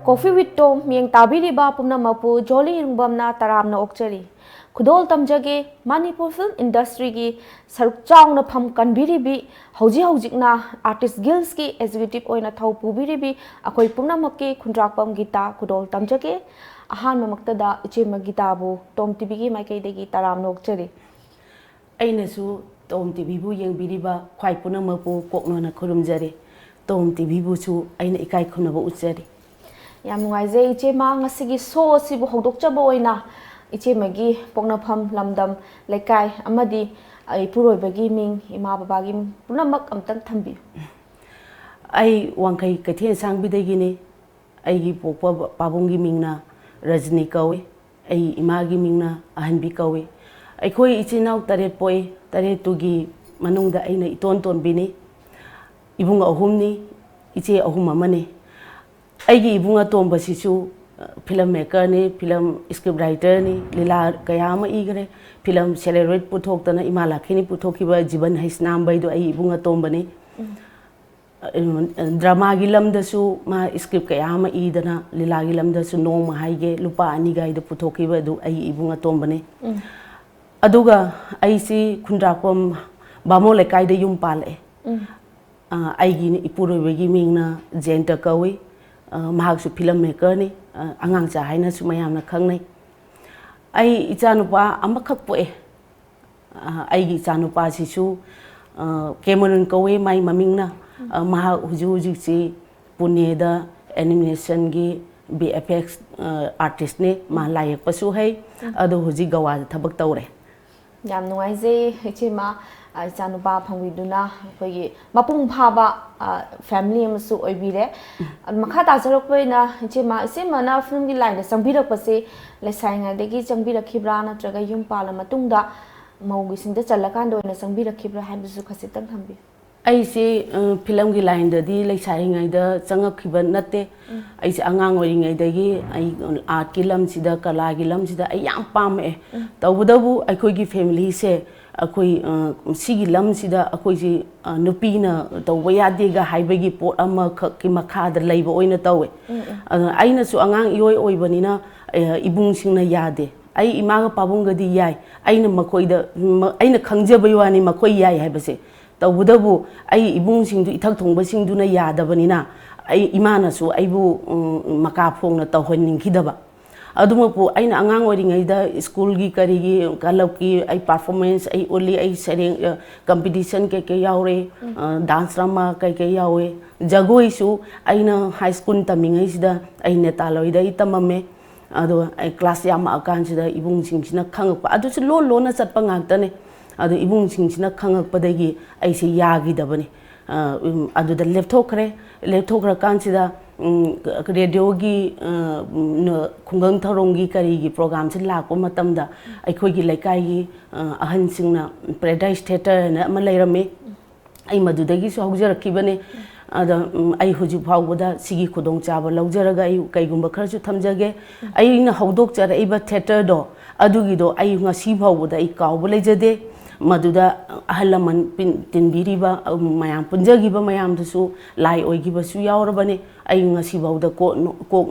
Coffee with Tom, Ming Tabiriba Pumna Mapu, Jolly Rumbamna, Taramna Okchari. Kudol Tamjage, Manipur film industry ki, Sarukchang na Pam Kanbiribi, Hoji Hojikna, Artist Gilski, Executive Oina Tau Pubiribi, Akoi Pumna Maki, Kundrakpam Gita, Kudol Tamjage, Ahan Mamaktada, Ichima Gitabu, Tom Tibigi, Maki de Taramna Okchari. Ainasu, Tom Tibibu, Yang Biriba, Quai Puna Mapu, Koknona Kurumjari, Tom Tibibu, Aina Ikai Kunabo Utsari. Yamuaze, Ichema, Sigi so, Sibu Hodokcha Boyna, Ichemagi, Pognapam, Lamdam, Lekai, Amadi, a Puro Bagiming, Ima Bagim, Punamak, Tambi. I Wankai Katin Sang Bidegini, I give Pabungi Mingna, Rajni Kawi, I Imagi Mingna, Ahanbi Kawi. I koi Ichinau Tare Poi, Tare Tugi, Manunga Aina Itonton Bini, Ibunga Ohumni, Iche Ohumamani. Aigi ibunga tomba sisu filmmaker ni film scriptwriter ni lila kayama igre film celebrate puthok tana imala khini puthokiba jiban haisnam bai do ai ibunga tomba ni drama gi lam da su ma script kayama idana lila gi lam da su nong ma haige lupa ani gai da puthokiba do ai ibunga tomba ni aduga ai si khundrakom bamo lekai da yum pale aigi ni ipuro begi mingna jenta kawi mahaksu filmmaker ni angang cha haina su mayam na khangnai ai ichanupa amakhak poe ai gi chanupa si su Cameron Kawe mai mamingna maha huju si Pune da animation gi BFX artist ne ma layak pasu hai ado huji gawa thabak tawre yam nuaise ichima Chanupa Pangviduna, Mapung Paba family Masu Oibire, Makata Zarokina, Chima, Simana film line, some bit of Pase, Lesanga, the Gis and Bida Kibrana, Traga Yum Palamatunda, Mogis in the Chalakando, and some bit of Kibra Hamsucasitan Hambi. I say Pilamgi line, the deal like saying either Sanga Kiban Nate, I say Angang wedding a day, I art kilam sida, kalagilam sida, a young palm, Tawudabu, I could give family say. Akoi sigi lam sida akoi si nupina tawaya dega haibagi pot ama ki makada laiba oina tawe aina su angang ioi oibanina ibung singna yade ai imaga pabunga di yai aina makoi da aina khangjaba wani makoi yai haibase tawudabu ai ibung singdu ithak thongba singduna yadabanina ai imana su aibu maka phongna tawhon khidaba Adumapu, I angang wedding either school gi karigi kalauki I performance I only I setting competition ke yaure dance drama ke yawe jago isu aina high school taming is da I netalo ida itamame ado I class yama akan sida ibung singina khangak pa adu lo na chat pangakta ne adu ibung singina khangak padagi I say yagi dabani adu the left hokra kan sida radio gi khungang tharongi kari program sin la ko matamda aikoi gi laikai gi ahan singna paradise theater na ma lairame ai madudagi su haujarakki bane ada ai huji phawda sigi khudong chaba laujaraga ai kaigumba kharchu thamjage ai na haudok chara iba theater do adugi do ai ngasi phawda ai kawba lejade Maduda Ahalaman Tinbiriba, Mayam Punjagiba Mayam to su, Lai Oigiba su Yaurabane, Ayunga Siba, the coke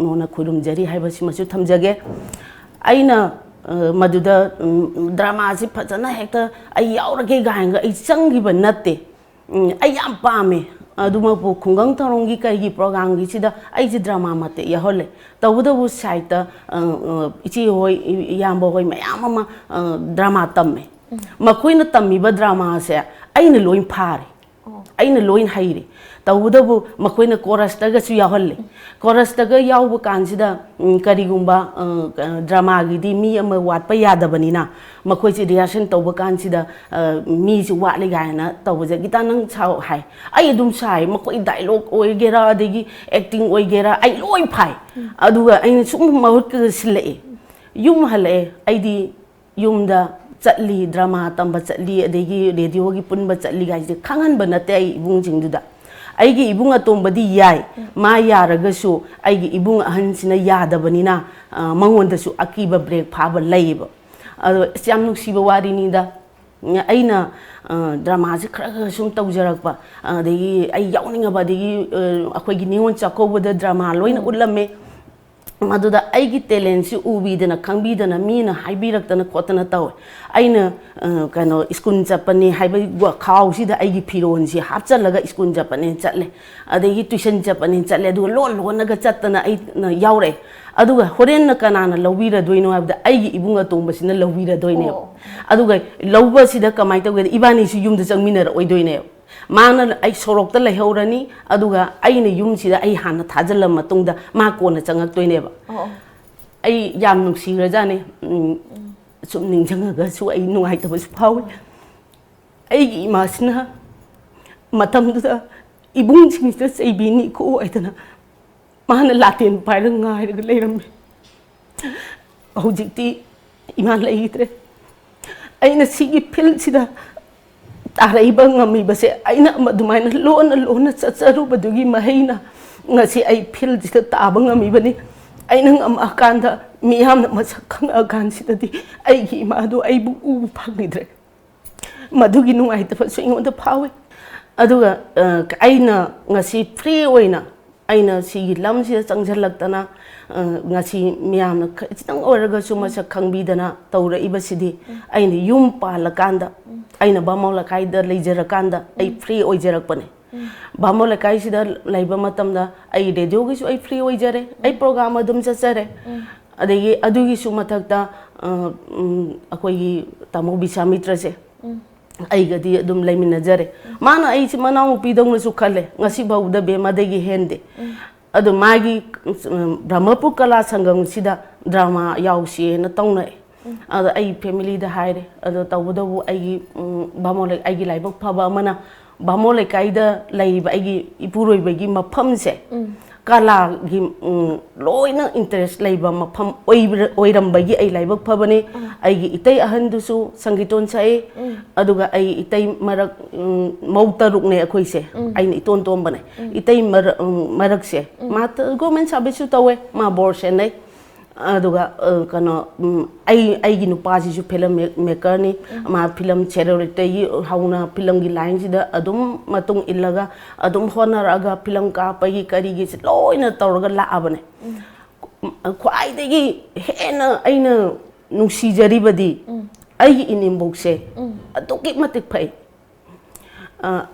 nona Kudum Jerry Habasimasu Tamjage. Aina Maduda drama Zipatana Hector, a Yaurage Ganga, a sangiba nate, Ayam Pame, Adumapu Kungang Tarongi Kaigi program, Gicida, Aisi drama mate, Yahole, the Wuda was Saita, Ichi Yambo, Mayama drama tame. Makoina tamiba drama se aina loin pari aina loin hairi tawudabu makoina chorus taga su yaholle chorus taga yawbu kansida karigumba drama gi di mi ama watpa yadabanina makoi si reaction tawba kansida mi si watli gaina tawja gitanang chau hai ai dum sai makoi dialogue oigera adigi acting oigera ai loin phai aduga aina sum mahut ka sile yum hale ai di yumda Chatli drama tamba chatli adegi radio gi punba chatli guys de khangan banate ai ibung jingduda aigi ibung atombadi yai ma yaragasu aigi ibung ahan sina yadabanina mangonda su akiba break phaba leiba ado syam nuksiba wari ni da aina drama se khara sum tawjarakpa adegi ai yawningaba adegi akhoi gi niwon chakobada drama loina ullame maduda aigi talent si ubidana khangbidana mina haibirakdana khotana taw aina kano school japani haibai khau si da aigi phiron si hapchalaga school japani chatle adegi tuition japani chatle du lol naga chatana ai yaure aduga horen na kanana lawira doino habda aigi ibunga tombasina lawira doine aduga lawba sida kamai tawge ibani si yumda changminar oidoine mana ai sorokta lehaurani aduga aina yum sida ai hana thajala matungda ma kona changak toine ba ai yam nungsira jane sum ningjangaga su ai nuai ta su phawi ai gi masina matamda ibung singsta saibini ko aitana mana latin paira ngai ga leiram hojikti iman leitre aina sigi phil sida taraiba ngami base aina madumaina lona chacharu badugi mahaina ngasi ai phil sida taba ngami bani aina ngam akanda miyamna masakhang agan sidadi ai gi madu ai bu u phangidre madugi nungai ta swingonda phawe aduga aina ngasi free oina aina sigi lamsi changjalak ngasi miyamna chitang oraga suma sakhangbi dana tawra ibasidi aina yum palakanda aina bamola kaida leijarakanda ai free oijarakpane bamola kai sida laiba matamda ai radio gi su ai free oijare ai program adum chachare adegi adugi su mathakta akoi tamo bisamitra se ai gadi adum laiminajare mana ai si manau pidong su khale ngasi bauda be madegi hende adu magi brahmapur kala sangam sida drama yausi na tongnai ada ai family da haire adu tawdabu ai bamole ai gi laibak phaba mana bamole kaida laiba ai ipuroi bagi mafam se kala gi loina interest laiba mafam oiram bagi ai laibak phabane ai gi itai ahandu su sangiton sai aduga ai itai marak mautaruk ne akhoi se ai ni ton tom bane itai marak se mat government service su tawe ma bor se nei aduga kano ai gi nupa ji su film maker ni ma film charity yi hauna film gi line ji da adum matung illaga adum honor aga film ka pa gi kari gi loina tawraga la abane khwai de gi hena aina nusi jari badi ai gi inimbok se aduki matik phai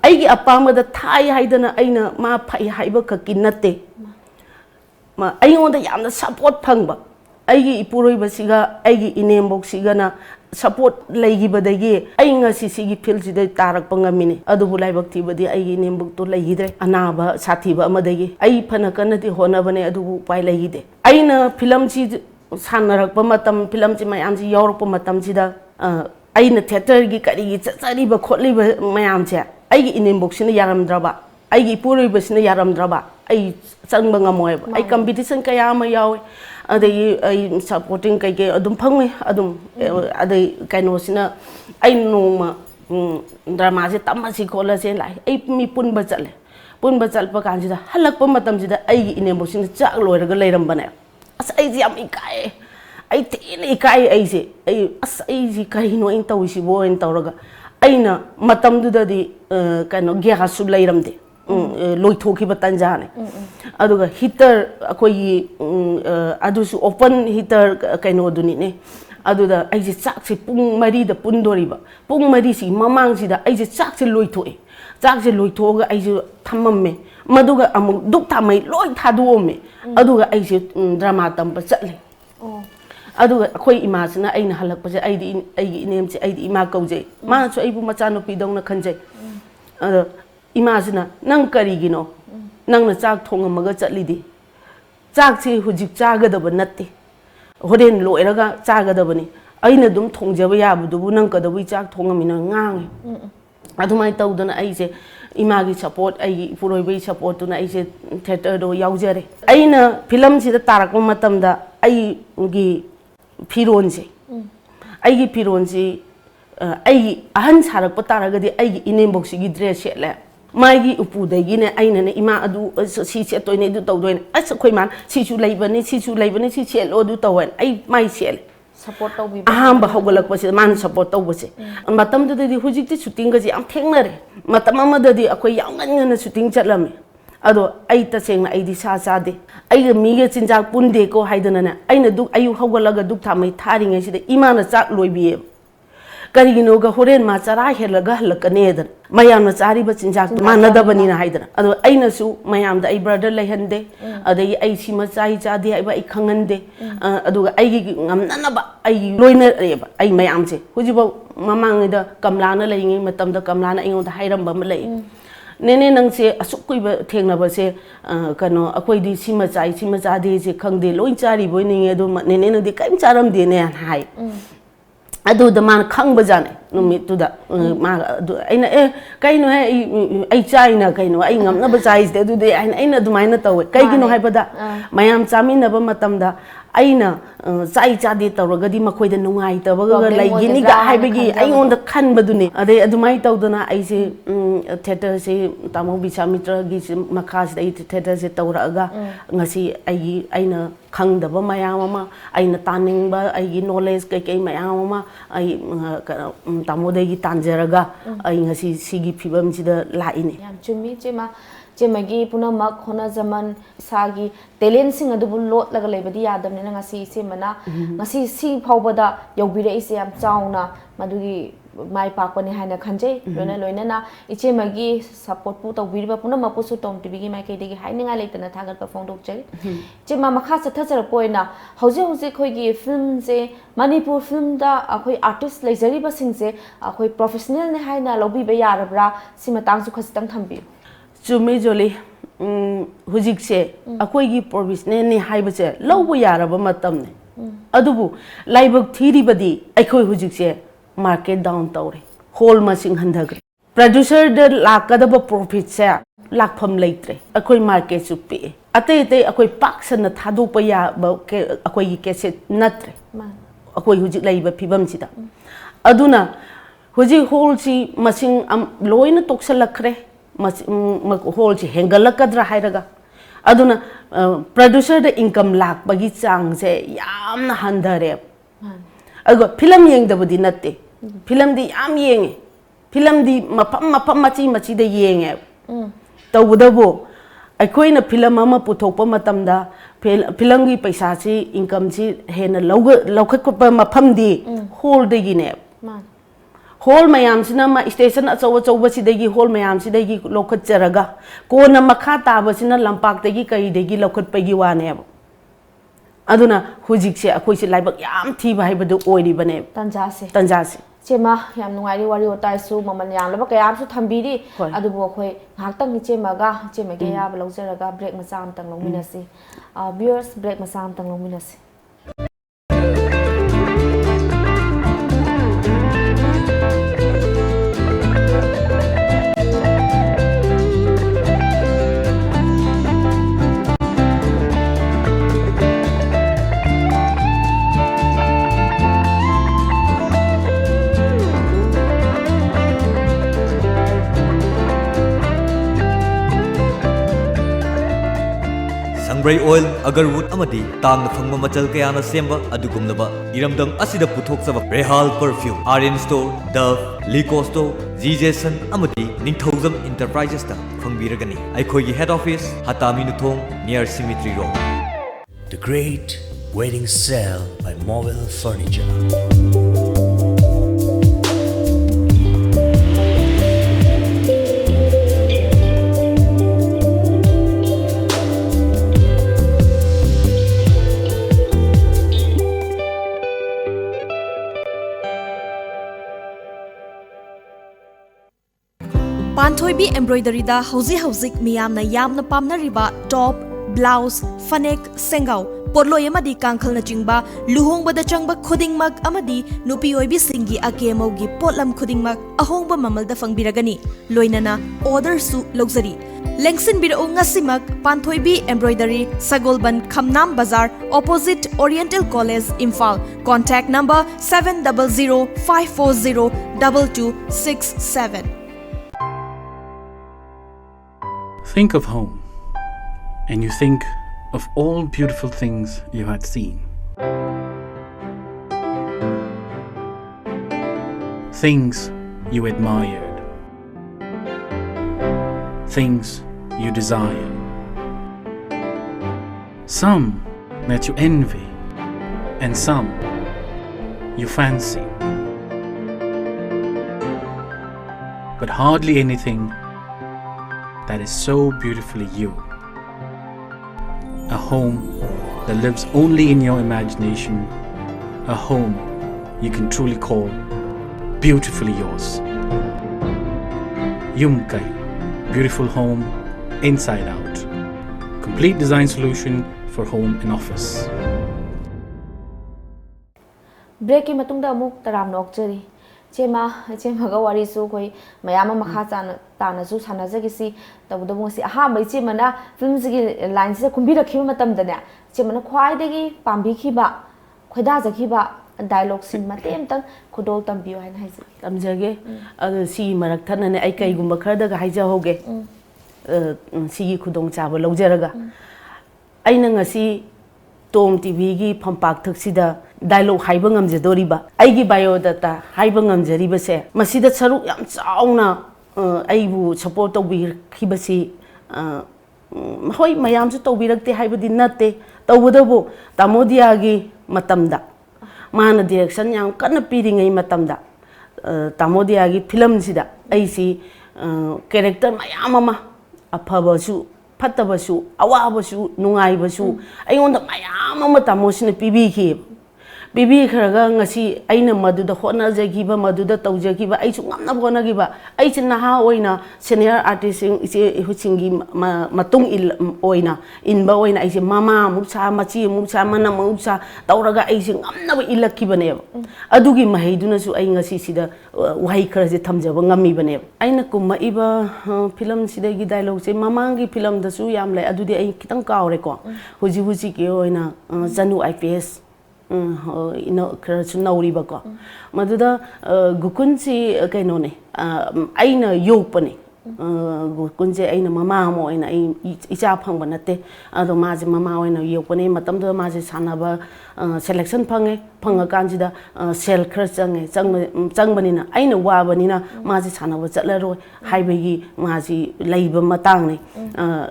ai gi apama da thai haidana aina ma phai haiba ka kinate ma ai on da yamna support phangba aigi ipuroi basiga aigi inembok sigana support laigi badagi ai ngasi sigi fil sida tarak pangamini adu bulai bakti badi aigi inembok to laigidre anaba sathiba amadagi ai phana kanati hona bane adu pai laigide aina film chi sanarak pamatam film chi mayam chi yorok pamatam sida aina theater gi kari gi chachari ba khotli ba mayam che aigi inembok sina yaramdraba aigi ipuroi basina yaramdraba ai changba ngamoy ai competition kaya ma yawe adai ai supporting kai ke adum phangme adum adai kaino sina ai noma drama se tamma si khola se lai ai mi punba chal pa kan sida halak pa matam sida ai gi ine mosin chak loiraga leiram bane as ai ji am ikai ai tin ikai ai se ai as ai ji kai no in tawisi bo in tawraga aina matam du dadi kaino gya su leiram de loithoki batanjane aduga heater akoi adusu open heater kaino duni ne aduda aije chak se pung mari da pundoriba pung mari si mamang si da aije chak se loithoi chak se loithoga aije thammamme maduga amuk duk thamai loi thaduome aduga aije drama tampa chatle aduga akoi ima sina aina halak pase aidi inem se aidi ima kauje ma so aibu macha no pidong na khanjai ado imagine nang karigino nang na chak thongamaga chatlidi chak chi hujik chagadaba natte hoden loiraga chagadabani aina dum thongjaba yabudu nang kadawi chak thongamina ngang adumai tawdana aise imagi support ai puroibai support tuna aise theater do yaujare aina film sida tarakma matamda ai gi phironse ai gi phironse ai ahan sarakpa taragadi ai gi inembok sigi dress sele magi upudagi ne aina ne ima adu si che toine du tawdoine as khoi man si chu laibani si chelo du tawen ai mai chel support tawbi ahamba hogolak pase man support tawbase matam du di hujik ti shooting ga ji am thengnare matam ama da di akoi yang ngan na shooting chatlame ado ai taseng na ai di sa chade ai ga mi ga chinjak punde ko haidana na ai na duk ayu hogalaga duk thamai thari ngai sida imana chak loibi karigino ga horen ma chara helaga halakane dan mayam na chari ba chinjak manada bani na haidana ado ai na su mayam da ai brother lehande adai ai sima chai chade ai ba ai khangande ado ai gi ngamna ba ai loina ba ai mayam se hujiba mamang da kamlana leingi matam da kamlana ingon da hairam ba malai nene nang se asuk kui ba thengna ba se kano akoi di sima chade se khangde loin chari boi ninge do nene nang di kaim charam de ne hai adu da man khang ba jane numi tu da ma aina kai no ai chai na kai no ai ngam na ba chai de du de aina du mai na tawe kai gi no hai ba da mayam chami na ba matam da aina chai chade tawragadi makhoi da nungai tabaga lai gini ga hai bagi ai on da khan ba du ne ade adu mai taw dana ai se theater se tamo bisamitra gi makha se ai theater se tawra ga ngasi ai aina khang da ba mayam ma aina taning ba ai gi knowledge kai kai mayam ma ai tamo de gi tanjaraga ai ngasi sigi phibam si da laine yam chumi chema chemagi puna mak hona zaman sagi talent sing adu lot laga lebadi yadam ne ngasi se mana ngasi si phawbada yobire ise yam chauna madugi mai pakpani haina khanjai loina loina na iche magi support pu tawbirba puna mapu su tom tv gi mai kai degi haininga leitana thagat pa phone dok chari chema makha satha char poina hoje hoje khoi gi film je manipur film da akhoi artist leijari ba sing je akhoi professional ne haina lobi ba yarabra sima tang su khasitang thambi chumi joli hujik se akoi gi professional ne haiba se lobu yaraba matam ne adubu laibak thiri badi akhoi hujik se market down tawre whole masing handagre producer de lakadaba profit se lakpham leitre akoi market su pe ate ate akoi paksan na thadu pa ya ba akoi gi cassette natre akoi hujik laiba phibam sida aduna hujik whole si masing loina toksalakre whole si hengalakadra hairaga aduna producer de income lak bagi chang se yamna handare ago film yeng da budi natte film di am yenge film di mapam machi de yenge tawudabo akoina film ama puthokpa matamda film gi paisa si income si hena lawkhat ko pa mapam di whole de gi ne hol mayam sina ma station achaw si degi hol mayam si degi lokhat charaga ko na makha ta ba sina lampak degi kai degi lokhat pagi wane aduna hujik se akoi se laibak yam thi bai badu oiri bane tanja se chema yam nungai wari otai su maman yang laba kayam su thambiri adubu khoi ngaktang ni chema ga chema ge ya ba lojaraga break ma sam tang longminasi viewers break ma sam tang longminasi Sangray oil, agarwood amadi, tang na phangma machal kaya na semba adugumlaba iramdang asida puthok saba Rehal perfume, Aryan store, Dove, Lico store, Jason amadi Ningthozam Enterprises ta phangbiragani. Aikhoi gi head office Hatami Nuthong near Symmetry Road. The Great Wedding Sale by Mobile Furniture. Panthoibi embroidery da hauzik miyamna yamna pamna riba top, blouse, fanek, sengau, porloi amadi kangkhal na chingba luhongba da changba khudingmak amadi nupi oibi singi akemogi potlam khudingmak ahongba mamal da fangbiragani loinana order su luxury lengsin biro ngasimak Panthoibi embroidery Sagolban Khamnam Bazar opposite Oriental College Imphal. Contact number 700-540-2267. Think of home, and you think of all beautiful things you had seen. Things you admired. Things you desire, some that you envy, and some you fancy. But hardly anything that is so beautifully you. A home that lives only in your imagination, a home you can truly call beautifully yours. Yumkai, beautiful home inside out. Complete design solution for home and office. Break ki matungda amuk taram nokchari. Chema ga wari su koi mayama makha tana su sanaja si tabuda mo si aha mai chema na film gi line se kumbi rakhiba matam da ne chema na khwai dagi pambi khiba khoida ja khiba dialogue sin matem tang khodol tambiyo haina haisi tamjage si marak thanane ai kai gumba khada ga haija hoge si gi khudong chaba lojaraga aina ngasi Tom TV gi phampak thaksida dialogue haiba ngamjadoriba aigi biodata haiba ngamjariba se masida saruk yam chauna aibu support tobi khibasi hoi mayam su tobirakte haibadi natte tawudabu tamodia gi matamda mana direction yang kana piringai matamda tamodia gi film sida aisi character mayam ama aphabasu Patabasu, awabasu, nungaibasu, ayonda mayam ama tamosina pibiki. Bibi kharaga ngasi aina maduda hona jagiba maduda tawjagiba aisu ngamna bona giba aisin naha oina senior artist ise huchingi matung il oina inba oina aisi mama muksa machi muksa mana muksa tawraga aisi ngamna ba ilakibane adugi mahaiduna su ai ngasi sida wahai kharaje thamjaba ngami bane aina kuma iba film sida gi dialogue se mamangi film da su yam lai adudi ai kitang kaure ko huji huji ke oina janu IPS ino karasu nauriba ko maduda gukunsi kainone aina yopane gukunse aina mama mo aina icha phangba nate ado maje mama oina yopane matamda maje sanaba selection phange phanga kanjida sel khar changbanina aina wabanina maje sanaba chatlaroi haibegi maji leiba matang ne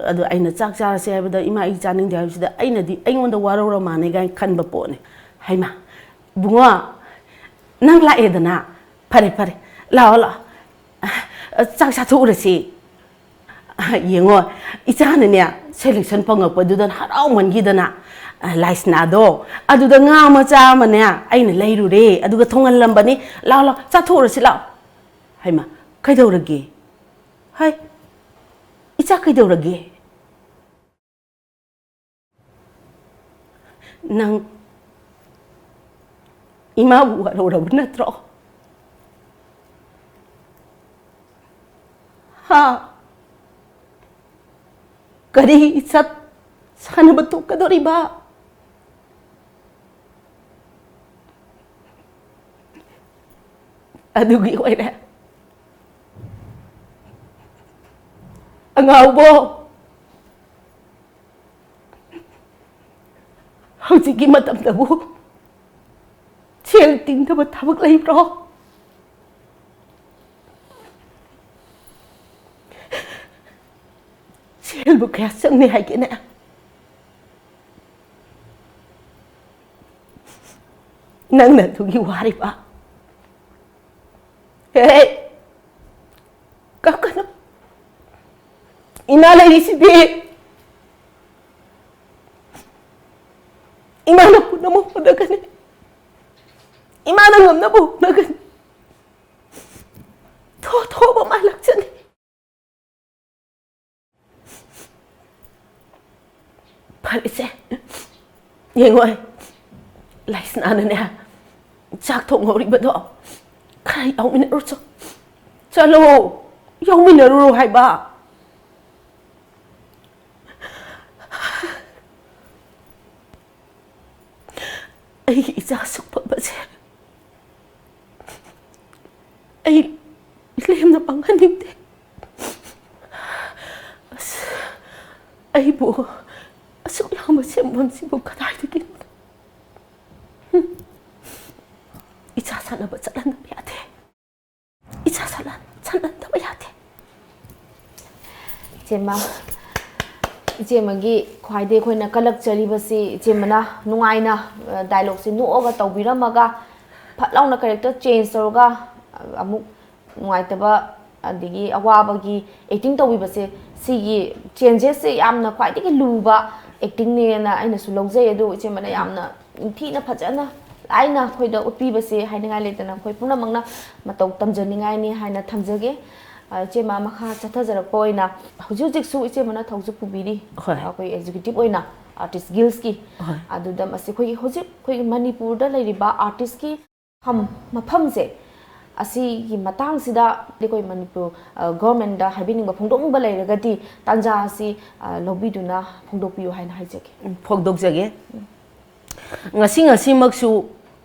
ado aina chak charase haibada ima I chaning daibsida aina di aingonda warora mane gai khanba pone Haima, bunga, nang la edana, pare, la ola, chak satu urasi, yengo, ichana niya, selection pangak padudan harau mangidana, lais nado, aduda ngama chama niya, aina leiru re, aduga thongan lambani, la, satu urasi la, Haima, kaidaw ragi, hai, ichak kaidaw ragi, nang Ima buat orang benar terus. Ha, kadi isat sana betul kadori ba. Aduh gila dah. Angau bo. Hau sigi matam tabu. Chel ting ta bat thabak lai bro chel bu kya sang ne hai ke na nang na tu gi wari ba hey kakana ina lai si bi ina na pu na mo pada kan Imana ngam na bu nagan tho ba malak chan Parise yengoi laisna na ne chak thong ngori ba do khai au min ru chalo yau min ru hai ba ai isa suk ba se ai lem na panganim te ai bu asuk lang ma sem bon si bu kadai tikin isa sana ba chalan na biate isa salan chalan ta biate Chema इचेमगी ख्वाइदे खोइना कलक्चरीबसी इचेमना नुंगाइना dialogue से नोगा तौबिरमगा फटलाउना character change तौरगा अमुक नुंगाइतबा अदिगी अवाबगी acting तौबिबसे सिगी changes से यामना ख्वाइदगी लुबा एक्टिंग नेना आइनासु लौजै अदु इचेमना यामना इंथीना फजना लाइना खोइदा उत्पीबसे हाइनगाइ लेतना खोइ पुनमंगना मतौ तमजनिगाइनी हाइना थमजगे इचेमा मखा चथजरप ओइना हुजुजिकसु इचेमना थौजु पुबिरी अखोइ एग्जीक्यूटिव ओइना आर्टिस्ट गिल्स की अदुदा मसे खोइ हुजिक खोइ मणिपुर दा लैरिबा आर्टिस्ट की हम मफम से असी मतंग सिदा देखोइ मणिपुर गवर्नमेंट दा हाइबिनिंग फोंदोंबा लैरगदी तंजा असी लौबिदुना फोंदोपियो हाइना हाइजगे फोंदोकजगे ngasi ngasi maksu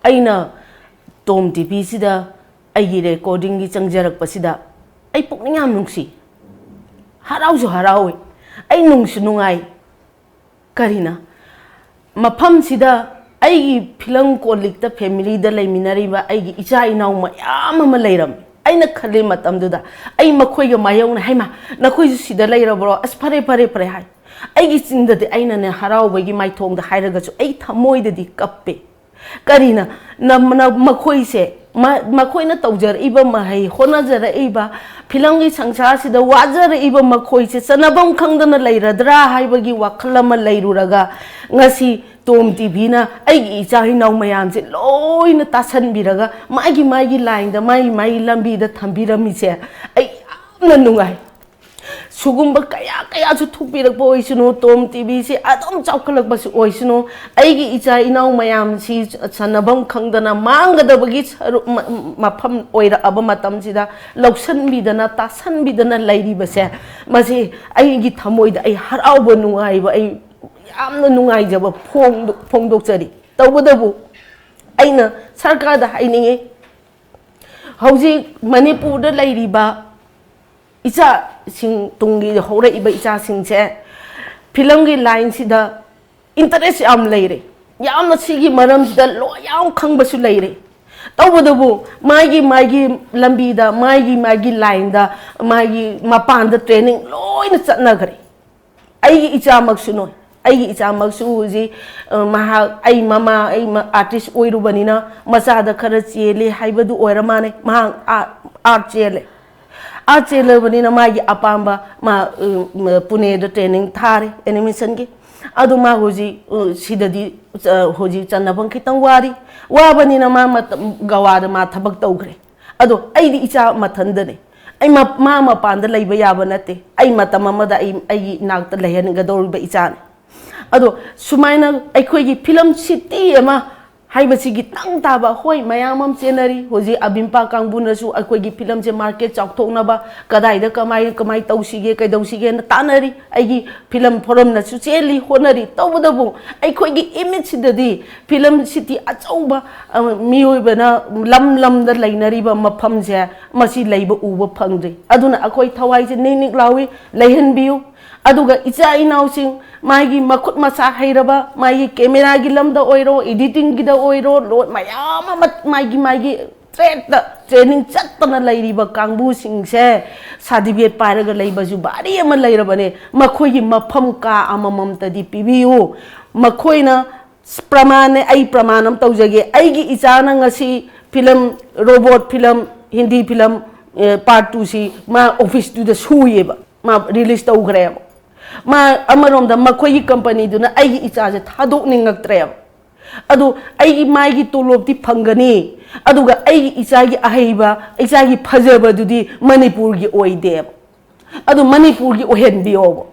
aina tom tv sida aigi recording gi changjarak pasida ai pukning am nungsi harau ju harawi ai nungsu nungai karina mafam sida aigi film kolik ta family da laiminari ba aigi icha inau ma yam ma lairam aina khale matam du da ai makhoi ga mayong na haima nakhoi ju sida lairabro as pare pare pare hai aigi chinda de aina ne harau bagi mai thong da hairaga chu ai thamoi de di kappe karina na makhoi se makhoi na taujar iba mahai hona jara iba film gi sangsa sida wajar iba makhoi se sanabam khangdana lairadra haibagi wakhlama lairuraga ngasi tom tv na aigi icha hinau mayam se loina tasan biraga magi line da mai lambi da thambirami se ai amna nungai sugumba kaya kaya su thupirak bo isino tom tv se adom chaukalak bas oisino aigi icha inau mayam si sanabam khangdana mangada bagi mafam oira aba matam sida loksan bidana tasan bidana lairi base masi aigi thamoi da ai harau bo nungai ba ai yamna nungai jaba phongdok chari tawbadabu aina sarkar da haini hauji manipur da lairi ba icha sing tungi hore iba icha sing che film gi line sida interest am leire yamna sigi maram sida lo yam khang basu leire tawbadabu magi lambi da magi line da magi mapan da training loina chatna gari ai icha maksuno ai icha maksu ji maha ai mama ai artist oirubanina macha da khara chele haibadu oiramane maha art chele Arcelabani magi apamba ma pune da training thare animation gi adu ma hoji sidadi hoji chanabang kitang wabani na ma gawada ma thabak tawgre adu ai di icha mathandane ai ma panda laiba yaba nate ai matama mada ai nakta lehan gador ba icha adu sumaina ai khoi gi film city ema haibasigi tang taba hoi mayamam chenari hoji abimpa kangbuna su akoi gi film je market chakthokna ba kadai da kamai tausige kai dausige na tanari aigi film forum na su cheli honari tawdabu ai khoi gi image dadi film city achauba mioi bana lam da lainari ba mafam je masi laiba uba phangde aduna akoi thawai je ning lawi laihan biu aduga icha inau sing magi makut masa hairaba magi camera gi lamda oiro editing gi da oiro lot mayam magi training chatna lairiba kangbu sing se certificate paraga laiba ju bari ama lairabane makhoi gi mafam ka amamam ta di pibiu makhoina pramane ai pramanam taujage ai gi icha na ngasi film robot film hindi film part 2 si ma office tu da suyeba ma release tawgre ma amarom da makhoi company duna ai icha je thadok ningaktre adu ai mai gi tolop ti phangani aduga ai icha gi ahaiba icha gi phajaba dudi manipur gi oide adu manipur gi ohen biobo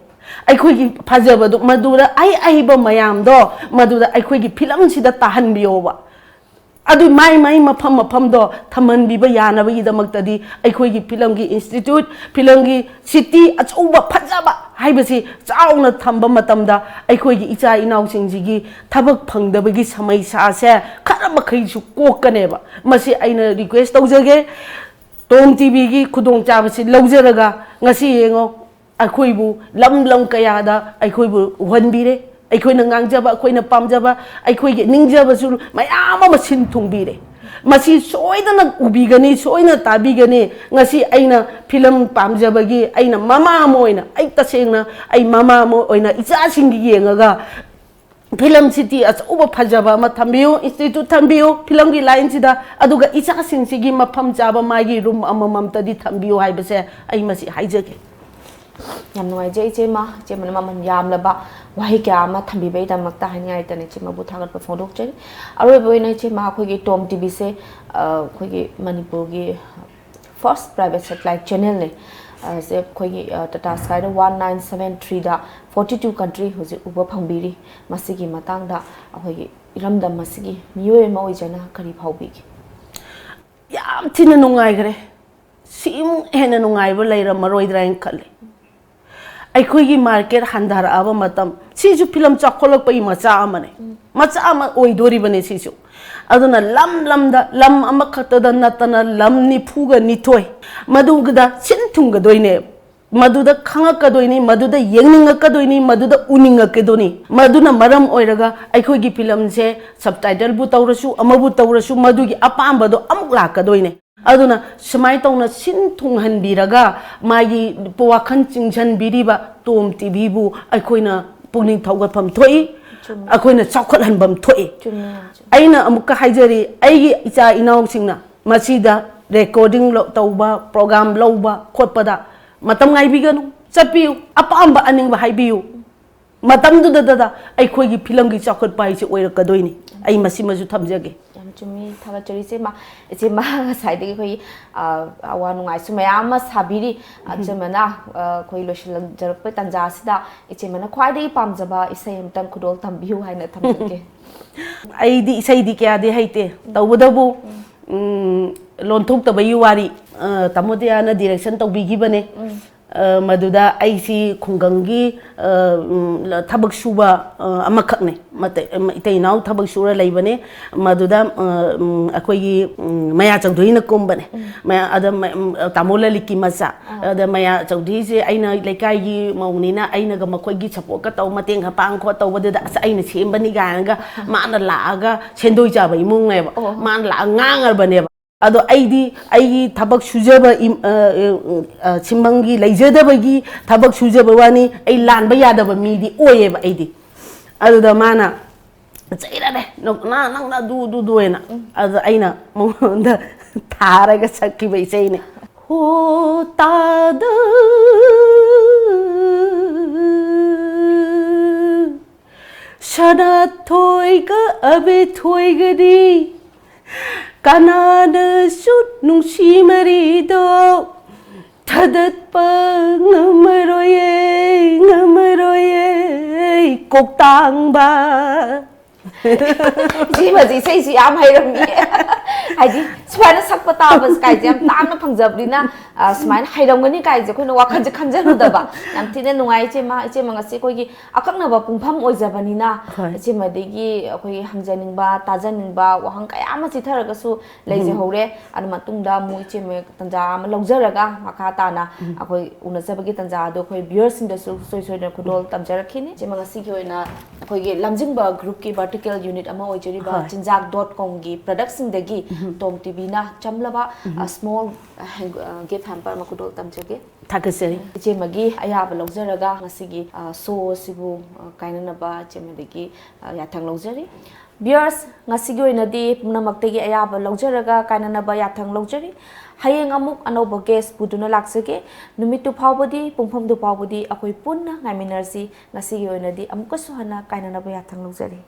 ai khoi gi phajaba du madura ai ba mayam do madura ai khoi gi film sida tahan bioba adu mai mafam do thaman biba yana ba idamak tadi ai khoi gi film gi institute film gi city achauba phajaba haibasi chauna thamba matamda ai khoi gi icha inau singji gi thabak phangdaba gi samai sa se khara makhai su kokane ba masi aina request tawjage tom tv gi khudong chabasi laujaraga ngasi yengo ai khoi bu lam kaya da ai khoi bu wanbire ꯑꯩꯈꯣꯏꯅ ꯉꯥꯡꯖꯕ ꯑꯩꯈꯣꯏꯅ ꯄꯥꯝꯖꯕ ꯑꯩꯈꯣꯏꯒꯤ ꯅꯤꯡꯖꯕꯁꯨ ꯃꯌꯥꯝ ꯑꯃ ꯁꯤꯟ ꯊꯨꯡꯕꯤꯔꯦ ꯃꯁꯤ ꯁꯣꯏꯗꯅ ꯎꯕꯤꯒꯅꯤ ꯁꯣꯏꯅ ꯇꯥꯕꯤꯒꯅꯤ ꯉꯁꯤ ꯑꯩꯅ ꯐꯤꯂꯝ ꯄꯥꯝꯖꯕꯒꯤ ꯑꯩꯅ ꯃꯃꯥ ꯑꯃ ꯑꯣꯏꯅ ꯑꯩ ꯇꯁꯦꯡꯅ ꯑꯩ ꯃꯃꯥ ꯑꯃ ꯑꯣꯏꯅ ꯏꯆꯥꯁꯤꯡꯒꯤ ꯌꯦꯡꯉꯒ ꯐꯤꯂꯝ ꯁꯤꯇꯤ ꯑꯆꯧꯕ ꯐꯖꯕ ꯑꯃ ꯊꯝꯕꯤꯌꯨ ꯏꯟꯁꯇꯤꯇ꯭ꯌꯨꯠ ꯊꯝꯕꯤꯌꯨ ꯐꯤꯂꯝꯒꯤ ꯂꯥꯏꯟꯁꯤꯗ ꯑꯗꯨꯒ ꯏꯆꯥꯁꯤꯡꯁꯤꯒꯤ ꯃꯐꯝ ꯆꯥꯕ ꯃꯥꯒꯤ ꯔꯨꯝ ꯑꯃꯃꯝꯇꯗꯤ ꯊꯝꯕꯤꯌꯨ ꯍꯥꯏꯕꯁꯦ ꯑꯩ ꯃꯁꯤ ꯍꯥꯏꯖꯒꯦ ꯌꯥꯝ ꯅꯨꯡꯉꯥꯏꯖꯩ ꯏꯆꯦꯃ ꯏꯆꯦꯃꯅ ꯃꯃꯜ ꯌꯥꯝꯂꯕ ꯋꯥꯍꯩ ꯀꯌꯥ ꯑꯃ ꯊꯝꯕꯤꯕꯒꯤꯗꯃꯛꯇ ꯍꯥꯏꯅꯤꯡꯉꯥꯏꯇꯅ ꯏꯆꯦꯃꯕꯨ ꯊꯥꯒꯠꯄ ꯐꯣꯡꯗꯣꯛꯆꯔꯤ ꯑꯔꯣꯏꯕ ꯑꯣꯏꯅ ꯏꯆꯦꯃ ꯑꯩꯈꯣꯏꯒꯤ ꯇꯣꯝ ꯇꯤꯚꯤꯁꯦ ꯑꯩꯈꯣꯏꯒꯤ ꯃꯅꯤꯄꯨꯔꯒꯤ ꯐꯥꯔꯁ ꯄ꯭ꯔꯥꯏꯚꯦꯠ ꯁꯦꯇꯦꯂꯥꯏꯠ ꯆꯦꯅꯦꯜꯅꯦ ꯁꯦ ꯑꯩꯈꯣꯏꯒꯤ ꯇꯥꯇꯥ ꯁ꯭ꯀꯥꯏꯗ 1973ꯗ 42 ꯀꯟꯇ꯭ꯔꯤ ꯍꯧꯖꯤꯛ ꯎꯕ ꯐꯪꯕꯤꯔꯤ ꯃꯁꯤꯒꯤ ꯃꯇꯥꯡꯗ ꯑꯩꯈꯣꯏꯒꯤ ꯏꯔꯝꯗꯝ ꯑꯁꯤꯒꯤ ꯃꯤꯑꯣꯏ ꯑꯃ ꯑꯣꯏꯖꯅ ꯀꯔꯤ ꯐꯥꯎꯕꯤꯒꯦ ꯌꯥꯝ ꯊꯤꯅ ꯅꯨꯡꯉꯥꯏꯈ꯭ꯔꯦ ꯁꯤꯃꯨꯛ ꯍꯦꯟꯅ ꯅꯨꯡꯉꯥꯏꯕ ꯂꯩꯔꯝꯃꯔꯣꯏꯗ꯭ꯔꯥ ꯍꯥꯏꯅ ꯈꯜꯂꯤ ꯑꯩꯈꯣꯏꯒꯤ ꯃꯥꯔꯀꯦꯠ ꯍꯟꯊꯔꯛꯑꯕ ꯃꯇꯝ ꯁꯤꯁꯨ ꯐꯤꯂꯝ ꯆꯥꯎꯈꯠꯂꯛꯄꯒꯤ ꯃꯆꯥ ꯑꯃꯅꯦ ꯃꯆꯥ ꯑꯃ ꯑꯣꯏꯗꯣꯔꯤꯕꯅꯦ ꯁꯤꯁꯨ ꯑꯗꯨꯅ ꯂꯝꯗ ꯂꯝ ꯑꯃꯈꯛꯇꯗ ꯅꯠꯇꯅ ꯂꯝ 92 ꯃꯗꯨꯒꯗ ꯁꯤꯟ ꯊꯨꯡꯒꯗꯣꯏꯅꯦ ꯃꯗꯨꯗ ꯈꯪꯉꯛꯀꯗꯣꯏꯅꯤ ꯃꯗꯨꯗ ꯌꯦꯡꯅꯤꯡꯉꯛꯀꯗꯣꯏꯅꯤ ꯃꯗꯨꯗ ꯎꯅꯤꯡꯉꯛꯀꯗꯣꯏꯅꯤ ꯃꯗꯨꯅ ꯃꯔꯝ ꯑꯣꯏꯔꯒ ꯑꯩꯈꯣꯏꯒꯤ ꯐꯤꯂꯝꯁꯦ ꯁꯕꯇꯥꯏꯇꯜꯕꯨ ꯇꯧꯔꯁꯨ ꯑꯃꯕꯨ ꯇꯧꯔꯁꯨ ꯃꯗꯨꯒꯤ ꯑꯄꯥꯝꯕꯗꯣ ꯑꯃꯨꯛ ꯂꯥꯛꯀꯗꯣꯏꯅꯦ ꯑꯗꯨꯅ ꯁꯨꯃꯥꯏ ꯇꯧꯅ ꯁꯤꯟ ꯊꯨꯡꯍꯟꯕꯤꯔꯒ ꯃꯥꯒꯤ ꯋꯥꯈꯜ ꯆꯤꯡꯁꯤꯟꯕꯤꯔꯤꯕ ꯇꯣꯝ ꯇꯤꯚꯤꯕꯨ ꯑꯩꯈꯣꯏꯅ ꯄꯨꯛꯅꯤꯡ ꯊꯧꯒꯠꯐꯝ ꯊꯣꯛꯏ ꯑꯩꯈꯣꯏꯅ ꯆꯥꯎꯈꯠꯍꯟꯐꯝ ꯊꯣꯛꯏ ꯑꯩꯅ ꯑꯃꯨꯛꯀ ꯍꯥꯏꯖꯔꯤ ꯑꯩꯒꯤ ꯏꯆꯥ ꯏꯅꯥꯎꯁꯤꯡꯅ ꯃꯁꯤꯗ ꯔꯦꯀꯣꯔꯗꯤꯡ ꯇꯧꯕ ꯄ꯭ꯔꯣꯒ꯭ꯔꯥꯝ ꯂꯧꯕ ꯈꯣꯠꯄꯗ ꯃꯇꯝ ꯉꯥꯏꯕꯤꯒꯅꯨ ꯆꯠꯄꯤꯌꯨ ꯑꯄꯥꯝꯕ ꯑꯅꯤꯡꯕ ꯍꯥꯏꯕꯤꯌꯨ ꯃꯇꯝꯗꯨꯗ ꯑꯩꯈꯣꯏꯒꯤ ꯐꯤꯂꯝꯒꯤ ꯆꯥꯎꯈꯠꯄ ꯍꯥꯏꯁꯤ ꯑꯣꯏꯔꯛꯀꯗꯣꯏꯅꯤ ꯑꯩ ꯃꯁꯤꯃꯁꯨ ꯊꯝꯖꯒꯦ ꯌꯥꯝ ꯆꯨꯝꯃꯤ ꯊꯥꯒꯠꯆꯔꯤ ꯏꯆꯦꯃ ꯉꯁꯥꯏꯗꯒꯤ ꯑꯩꯈꯣꯏꯒꯤ ꯑꯋꯥ ꯅꯨꯡꯉꯥꯏꯁꯨ ꯃꯌꯥꯝ ꯑꯃ ꯁꯥꯕꯤꯔꯤ ꯏꯆꯦꯃꯅ ꯑꯩꯈꯣꯏ ꯂꯣꯏꯁꯤꯜꯖꯔꯛꯄ ꯇꯥꯟꯖꯥ ꯑꯁꯤꯗ ꯏꯆꯦꯃꯅ ꯈ꯭ꯋꯥꯏꯗꯒꯤ ꯄꯥꯝꯖꯕ ꯏꯁꯩ ꯑꯃꯇꯪ ꯈꯨꯗꯣꯜ ꯇꯝꯕꯤꯌꯨ ꯍꯥꯏꯅ ꯊꯝꯖꯒꯦ ꯑꯩꯗꯤ ꯏꯁꯩꯗꯤ ꯀꯌꯥꯗꯤ ꯍꯩꯇꯦ ꯇꯧꯕꯗꯕꯨ ꯂꯣꯟꯊꯣꯛꯇꯕꯒꯤ ꯋꯥꯔꯤ ꯇꯥꯃꯣꯗꯤꯌꯥꯅ ꯗꯤꯔꯦꯛꯁꯟ ꯇꯧꯕꯤꯈꯤꯕꯅꯦ ꯃꯗꯨꯗ ꯑꯩꯁꯤ ꯈꯨꯡꯒꯪꯒꯤ ꯊꯕꯛ ꯁꯨꯕ ꯑꯃꯈꯛꯅꯦ ꯏꯇꯩ ꯏꯅꯥꯎ ꯊꯕꯛ ꯁꯨꯔ ꯂꯩꯕꯅꯦ ꯃꯗꯨꯗ ꯑꯩꯈꯣꯏꯒꯤ ꯃꯌꯥ ꯆꯧꯙꯔꯤꯅ ꯀꯨꯝꯕꯅꯦ ꯑꯗ ꯇꯥꯃꯣ ꯂꯂꯤꯠꯀꯤ ꯃꯆꯥ ꯑꯗ ꯃꯌꯥ ꯆꯧꯙꯔꯤꯁꯦ ꯑꯩꯅ ꯂꯩꯀꯥꯏꯒꯤ ꯃꯧꯅꯤꯅ ꯑꯩꯅꯒ ꯃꯈꯣꯏꯒꯤ ꯁꯄꯣꯔꯠꯀ ꯇꯧ ꯃꯇꯦꯡ ꯍꯄꯥꯡ ꯈꯣꯠ ꯇꯧꯕꯗꯨꯗ ꯑꯁ ꯑꯩꯅ ꯁꯦꯝꯕꯅꯤ ꯀꯥꯏꯅꯒ ꯃꯥꯅ ꯂꯥꯛꯑꯒ ꯁꯦꯟꯗꯣꯏ ꯆꯥꯕ ꯏꯃꯨꯡꯅꯦꯕ ꯃꯥꯅ ꯂꯥꯛꯑꯒ ꯉꯥꯡꯉꯕꯅꯦꯕ ꯑꯗꯣ ꯑꯩꯗꯤ ꯑꯩꯒꯤ ꯊꯕꯛ ꯁꯨꯖꯕ ꯁꯤꯃꯪꯒꯤ ꯂꯩꯖꯗꯕꯒꯤ ꯊꯕꯛ ꯁꯨꯖꯕ ꯋꯥꯅꯤ ꯑꯩ ꯂꯥꯟꯕ ꯌꯥꯗꯕ ꯃꯤꯗꯤ ꯑꯣꯏꯌꯦꯕ ꯑꯩꯗꯤ ꯑꯗꯨꯗ ꯃꯥꯅ ꯆꯩꯔꯔꯦ ꯅꯪꯅ ꯑꯗꯨꯗꯨꯅ ꯑꯗꯨꯗ ꯑꯩꯅ ꯃꯉꯣꯟꯗ ꯊꯥꯔꯒ ꯁꯛꯈꯤꯕ ꯏꯁꯩꯅꯦ ꯍꯣ ꯇꯥꯗ ꯁꯅꯥꯊꯣꯏꯒ ꯑꯕꯦꯊꯣꯏꯒꯗꯤ ꯀꯅꯥꯅꯁꯨ ꯅꯨꯡꯁꯤ ꯃꯔꯤꯗꯣ ꯊꯗꯠꯄ ꯉꯝꯃꯔꯣꯏꯌꯦ ꯀꯣꯛꯇꯥꯡꯕ ꯏꯆꯦꯃꯁꯤ ꯏꯁꯩꯁꯤ ꯌꯥꯝ ꯍꯩꯔꯝꯃꯤ ꯍꯥꯏꯗꯤ ꯁꯨꯃꯥꯏꯅ ꯁꯛꯄ ꯇꯥꯕ ꯀꯥꯏꯁꯦ ꯌꯥꯝ ꯇꯥꯡꯅ ꯐꯪꯖꯕꯅꯤ나 ꯁꯨꯃꯥꯏꯅ ꯍꯩꯔꯝꯒꯅꯤ ꯀꯥꯏꯁꯦ ꯑꯩꯈꯣꯏꯅ ꯋꯥꯈꯜꯁꯦ ꯈꯟꯖꯔꯨꯗꯕ ꯌꯥꯝ ꯊꯤꯅ ꯅꯨꯡꯉꯥꯏ ꯏꯆꯦꯃ ꯉꯁꯤ ꯑꯩꯈꯣꯏꯒꯤ ꯑꯀꯛꯅꯕ ꯄꯨꯡꯐꯝ ꯑꯣꯏꯖꯕꯅꯤꯅ ꯏꯆꯦꯃꯗꯒꯤ ꯑꯩꯈꯣꯏꯒꯤ ꯍꯪꯖꯅꯤꯡꯕ ꯇꯥꯖꯅꯤꯡꯕ ꯋꯥꯍꯪ ꯀꯌꯥ ꯑꯃ ꯆꯤꯊꯔꯒꯁꯨ ꯂꯩꯖꯍꯧꯔꯦ ꯑꯗꯨ ꯃꯇꯨꯡꯗ ꯑꯃꯨꯛ ꯏꯆꯦꯃ ꯇꯟꯖꯥ ꯑꯃ ꯂꯧꯖꯔꯒ ꯃꯈꯥ ꯇꯥꯅ ꯑꯩꯈꯣꯏ ꯎꯅꯖꯕꯒꯤ ꯇꯟꯖꯥ ꯑꯗꯣ ꯑꯩꯈꯣꯏ ꯚ꯭ꯌꯨअꯔꯁꯤꯡꯗꯁꯨ ꯁꯣꯏꯗꯅ ꯈꯨꯗꯣꯜ ꯇꯝꯖꯔꯛꯈꯤꯅꯤ ꯏꯆꯦꯃ ꯉꯁꯤꯒꯤ ꯑꯣꯏꯅ ꯑꯩꯈꯣꯏꯒꯤ ꯂꯝꯖꯤꯡꯕ ꯒ꯭ꯔꯨꯞꯀꯤ ꯚꯔꯇꯤꯀꯦꯜ ꯌꯨꯅꯤꯠ ꯑꯃ ꯑꯣꯏꯖꯔꯤꯕ ꯆꯤꯟꯖꯥꯛ.comꯒꯤ ꯄ꯭ꯔꯗꯛꯁꯤꯡꯗꯒꯤ ꯇꯣꯝ ꯇꯤꯚꯤꯅ ꯆꯝꯂꯕ ꯁ꯭ꯃꯣꯜ ꯒꯤꯐ ꯍꯦꯝꯄꯔ ꯑꯃ ꯈꯨꯗꯣꯜ ꯇꯝꯖꯒꯦ ꯊꯥꯒꯠꯆꯔꯤ ꯏꯆꯦꯃꯒꯤ ꯑꯌꯥꯕ ꯂꯧꯖꯔꯒ ꯉꯁꯤꯒꯤ ꯁꯣ ꯑꯁꯤꯕꯨ ꯀꯥꯏꯅꯅꯕ ꯏꯆꯦꯃꯗꯒꯤ ꯌꯥꯊꯪ ꯂꯧꯖꯔꯤ ꯚ꯭ꯌꯨअꯔꯁ ꯉꯁꯤꯒꯤ ꯑꯣꯏꯅꯗꯤ ꯄꯨꯝꯅꯃꯛꯇꯒꯤ ꯑꯌꯥꯕ ꯂꯧꯖꯔꯒ ꯀꯥꯏꯅꯅꯕ ꯌꯥꯊꯪ ꯂꯧꯖꯔꯤ ꯍꯌꯦꯡ ꯑꯃꯨꯛ ꯑꯅꯧꯕ ꯒꯦꯁ ꯄꯨꯗꯨꯅ ꯂꯥꯛꯆꯒꯦ ꯅꯨꯃꯤꯠꯇꯨ ꯐꯥꯎꯕꯗꯤ ꯄꯨꯡꯐꯝꯗꯨ ꯐꯥꯎꯕꯗꯤ ꯑꯩꯈꯣꯏ ꯄꯨꯟꯅ ꯉꯥꯏꯃꯤꯟꯅꯔꯁꯤ ꯉꯁꯤꯒꯤ ꯑꯣꯏꯅꯗꯤ ꯑꯃꯨꯛꯀꯁꯨ ꯍꯟꯅ ꯀꯥꯏꯅꯅꯕ ꯌꯥꯊꯪ ꯂꯧꯖꯔꯤ